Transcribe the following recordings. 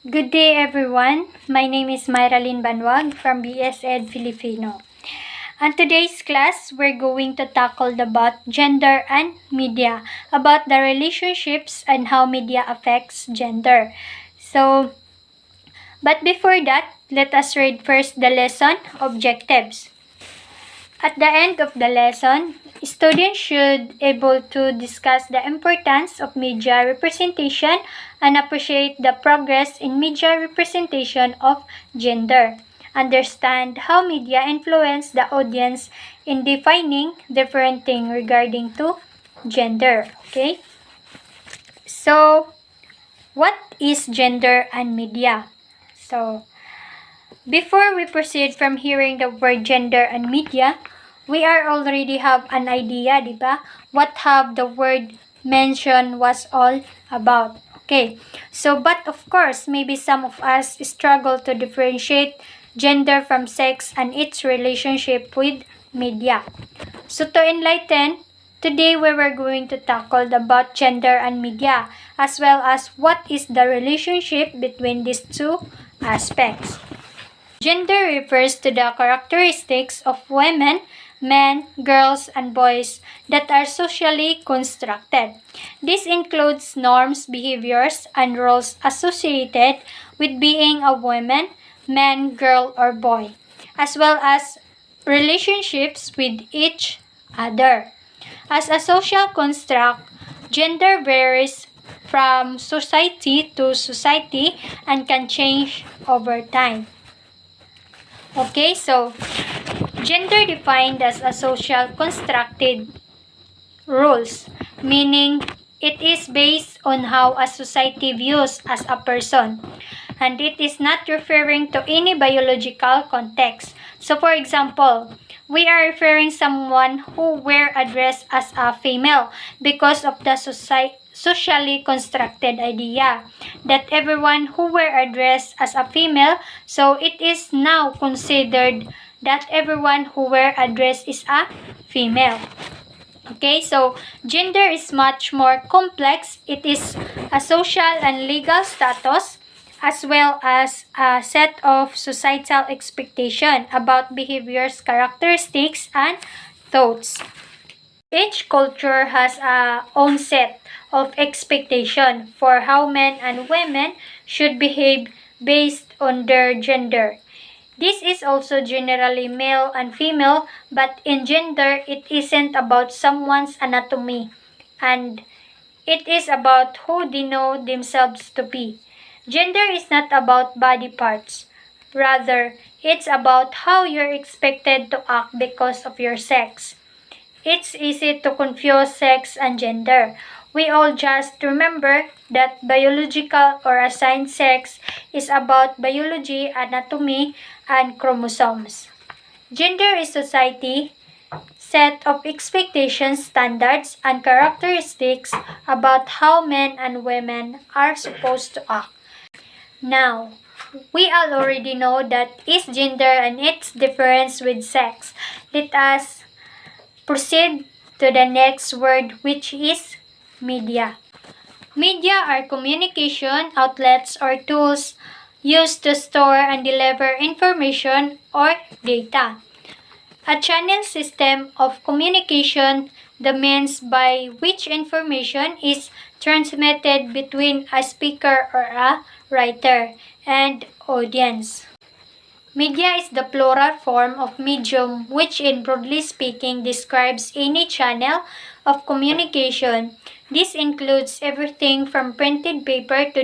Good day everyone. My name is Myralyn Banwag from BS Ed Filipino. On today's class, we're going to tackle about gender and media, about the relationships and how media affects gender. But before that, let us read first the lesson objectives. At the end of the lesson, students should able to discuss the importance of media representation and appreciate the progress in media representation of gender. Understand how media influence the audience in defining different things regarding to gender. Okay? So, what is gender and media? Before we proceed from hearing the word gender and media, we are already have an idea, di ba? What have the word mention was all about. Okay, but of course, maybe some of us struggle to differentiate gender from sex and its relationship with media. So to enlighten, today we were going to tackle about gender and media, as well as what is the relationship between these two aspects. Gender refers to the characteristics of women, men, girls, and boys that are socially constructed. This includes norms, behaviors, and roles associated with being a woman, man, girl, or boy, as well as relationships with each other. As a social construct, gender varies from society to society and can change over time. Okay, so gender defined as a social constructed rules, meaning it is based on how a society views as a person, and it is not referring to any biological context. So for example, we are referring someone who wear a dress as a female because of the socially constructed idea that everyone who wear a dress as a female, so it is now considered that everyone who wear a dress is a female. Okay, so gender is much more complex. It is a social and legal status as well as a set of societal expectation about behaviors, characteristics, and thoughts. Each culture has a own set of expectation for how men and women should behave based on their gender. This is also generally male and female, but in gender, it isn't about someone's anatomy, and it is about who they know themselves to be. Gender is not about body parts. Rather, it's about how you're expected to act because of your sex. It's easy to confuse sex and gender. We all just remember that biological or assigned sex is about biology, anatomy, and chromosomes. Gender is society set of expectations, standards, and characteristics about how men and women are supposed to act. Now, we all already know that is gender and its difference with sex. Let us proceed to the next word, which is media. Media are communication outlets or tools used to store and deliver information or data. A channel system of communication, the means by which information is transmitted between a speaker or a writer and audience. Media is the plural form of medium, which in broadly speaking describes any channel of communication. This includes everything from printed paper to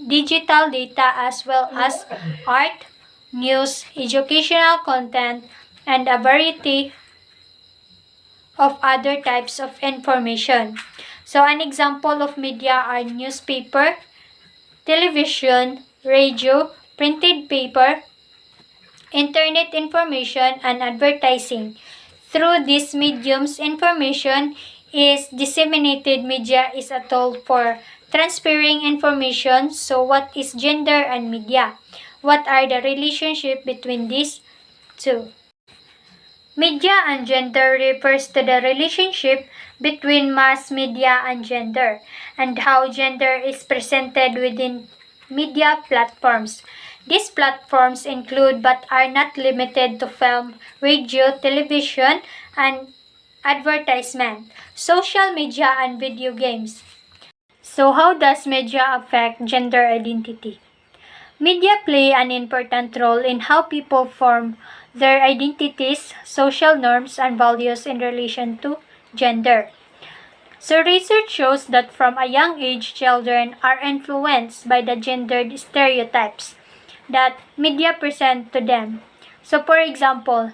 digital data, as well as art, news, educational content, and a variety of other types of information. So an example of media are newspaper, television, radio, printed paper, internet information, and advertising. Through these mediums, information is disseminated. Media is a tool for transferring information. So what is gender and media? What are the relationship between these two? Media and gender refers to the relationship between mass media and gender, and how gender is presented within media platforms. These platforms include but are not limited to film, radio, television, and advertisement, social media, and video games. So how does media affect gender identity? Media play an important role in how people form their identities, social norms, and values in relation to gender. So research shows that from a young age, children are influenced by the gendered stereotypes that media present to them. So for example,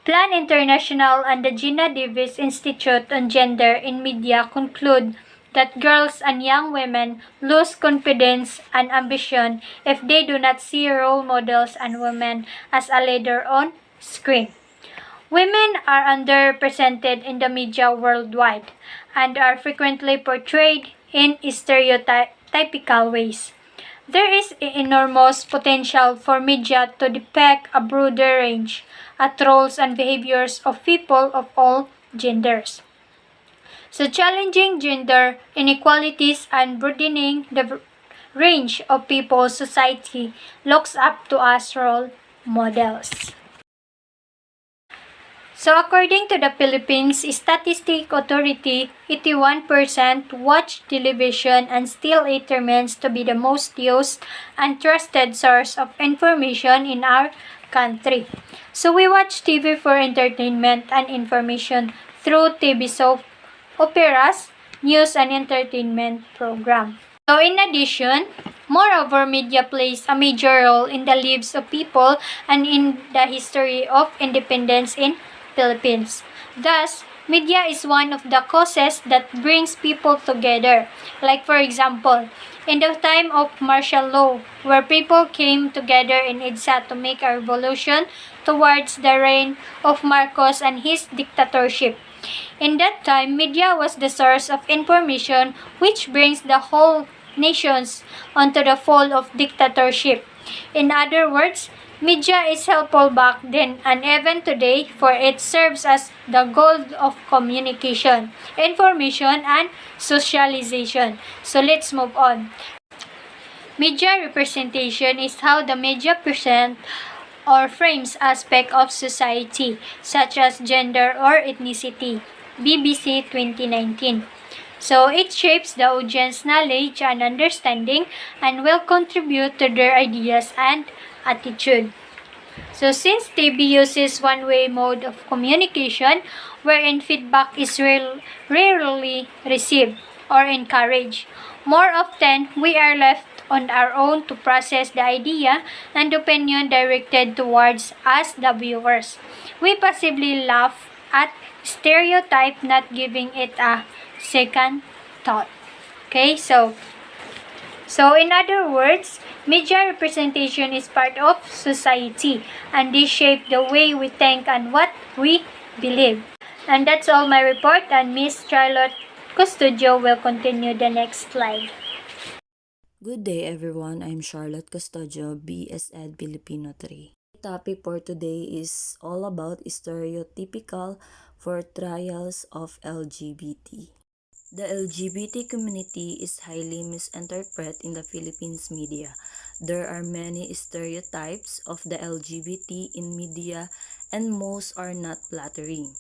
Plan International and the Gina Davis Institute on Gender in Media conclude that girls and young women lose confidence and ambition if they do not see role models and women as a leader on screen. Women are underrepresented in the media worldwide and are frequently portrayed in stereotypical ways. There is enormous potential for media to depict a broader range at roles and behaviors of people of all genders. So challenging gender inequalities and broadening the range of people society looks up to as role models. So according to the Philippines Statistic Authority, 81% watch television and still it remains to be the most used and trusted source of information in our country. So we watch TV for entertainment and information through TV soap operas, news and entertainment program. So in addition, moreover, media plays a major role in the lives of people and in the history of independence in Philippines. Thus, media is one of the causes that brings people together. Like for example, in the time of martial law, where people came together in EDSA to make a revolution towards the reign of Marcos and his dictatorship. In that time, media was the source of information which brings the whole nations onto the fall of dictatorship. In other words, media is helpful back then and even today for it serves as the goal of communication, information, and socialization. So let's move on. Media representation is how the media present or frames aspect of society such as gender or ethnicity. BBC 2019. So it shapes the audience knowledge and understanding and will contribute to their ideas and attitude. So since TV uses one-way mode of communication wherein feedback is rarely received or encouraged, more often we are left on our own to process the idea and opinion directed towards us the viewers. We passively laugh at stereotype, not giving it a second thought. Okay, so in other words, media representation is part of society and they shape the way we think and what we believe. And that's all my report, and Miss Charlotte Custodio will continue the next slide. Good day everyone, I'm Charlotte Custodio, BS Ed Filipino 3. The topic for today is all about stereotypical portrayals of LGBT. The LGBT community is highly misinterpreted in the Philippines media. There are many stereotypes of the LGBT in media and most are not flattering.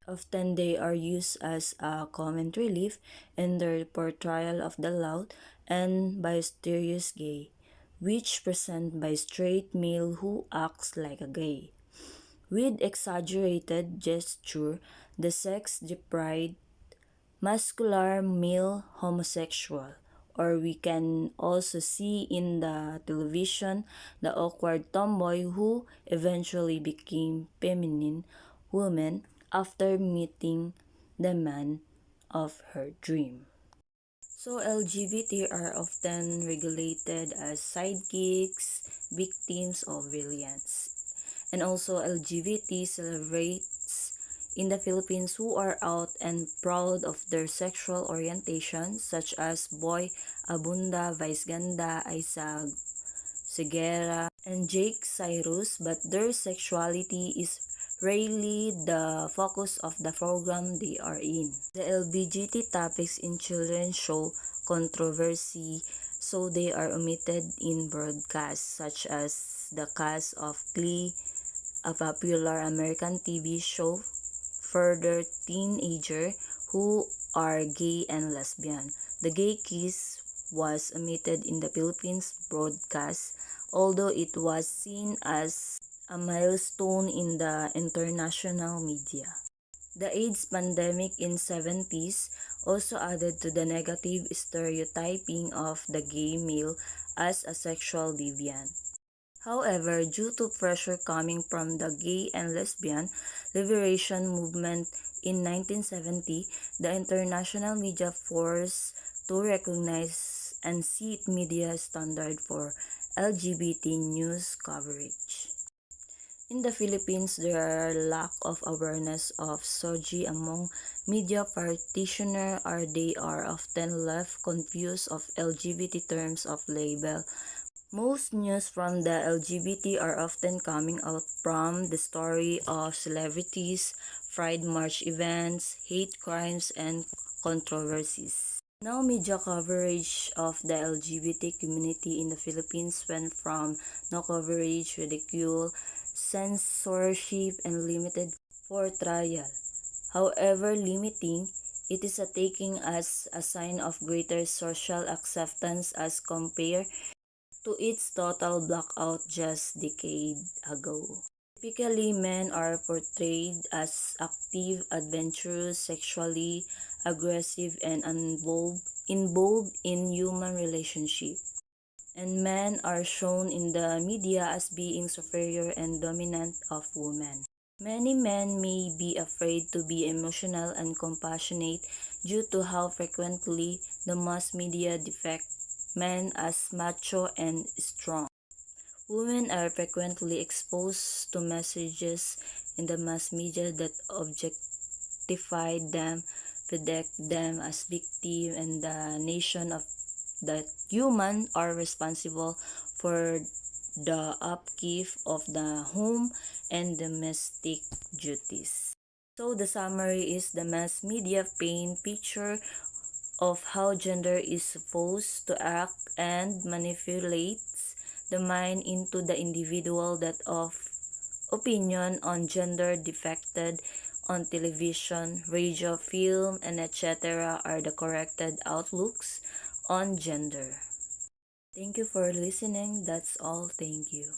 Often they are used as a comic relief in their portrayal of the loud and boisterous gay, which present by straight male who acts like a gay. With exaggerated gesture, the sex-deprived muscular male homosexual, or we can also see in the television the awkward tomboy who eventually became feminine woman after meeting the man of her dream. So LGBT are often regulated as sidekicks, victims of violence. And also LGBT celebrates in the Philippines who are out and proud of their sexual orientation such as Boy Abunda, Vice Ganda, Isag, Segura, and Jake Cyrus, but their sexuality is rarely the focus of the program they are in. The LGBT topics in children's show controversy so they are omitted in broadcasts such as the cast of Glee, a popular American TV show for teenagers who are gay and lesbian. The gay kiss was omitted in the Philippines broadcast, although it was seen as a milestone in the international media. The AIDS pandemic in 70s also added to the negative stereotyping of the gay male as a sexual deviant. However, due to pressure coming from the gay and lesbian liberation movement in 1970, the international media forced to recognize and set media standard for LGBT news coverage. In the Philippines, there are lack of awareness of SOGI among media practitioners, or they are often left confused of LGBT terms of label. Most news from the LGBT are often coming out from the story of celebrities, Pride March events, hate crimes, and controversies. Now, media coverage of the LGBT community in the Philippines went from no coverage, ridicule, censorship, and limited portrayal. However limiting, it is taken as a sign of greater social acceptance as compared to its total blackout just decades ago. Typically, men are portrayed as active, adventurous, sexually aggressive, and involved in human relationships. And men are shown in the media as being superior and dominant of women. Many men may be afraid to be emotional and compassionate due to how frequently the mass media depict men as macho and strong. Women are frequently exposed to messages in the mass media that objectify them, predict them as victims, and the nation of that humans are responsible for the upkeep of the home and domestic duties. So the summary is the mass media paint picture of how gender is supposed to act and manipulates the mind into the individual that of opinion on gender depicted on television, radio, film, and etc. are the corrected outlooks on gender. Thank you for listening. That's all. Thank you.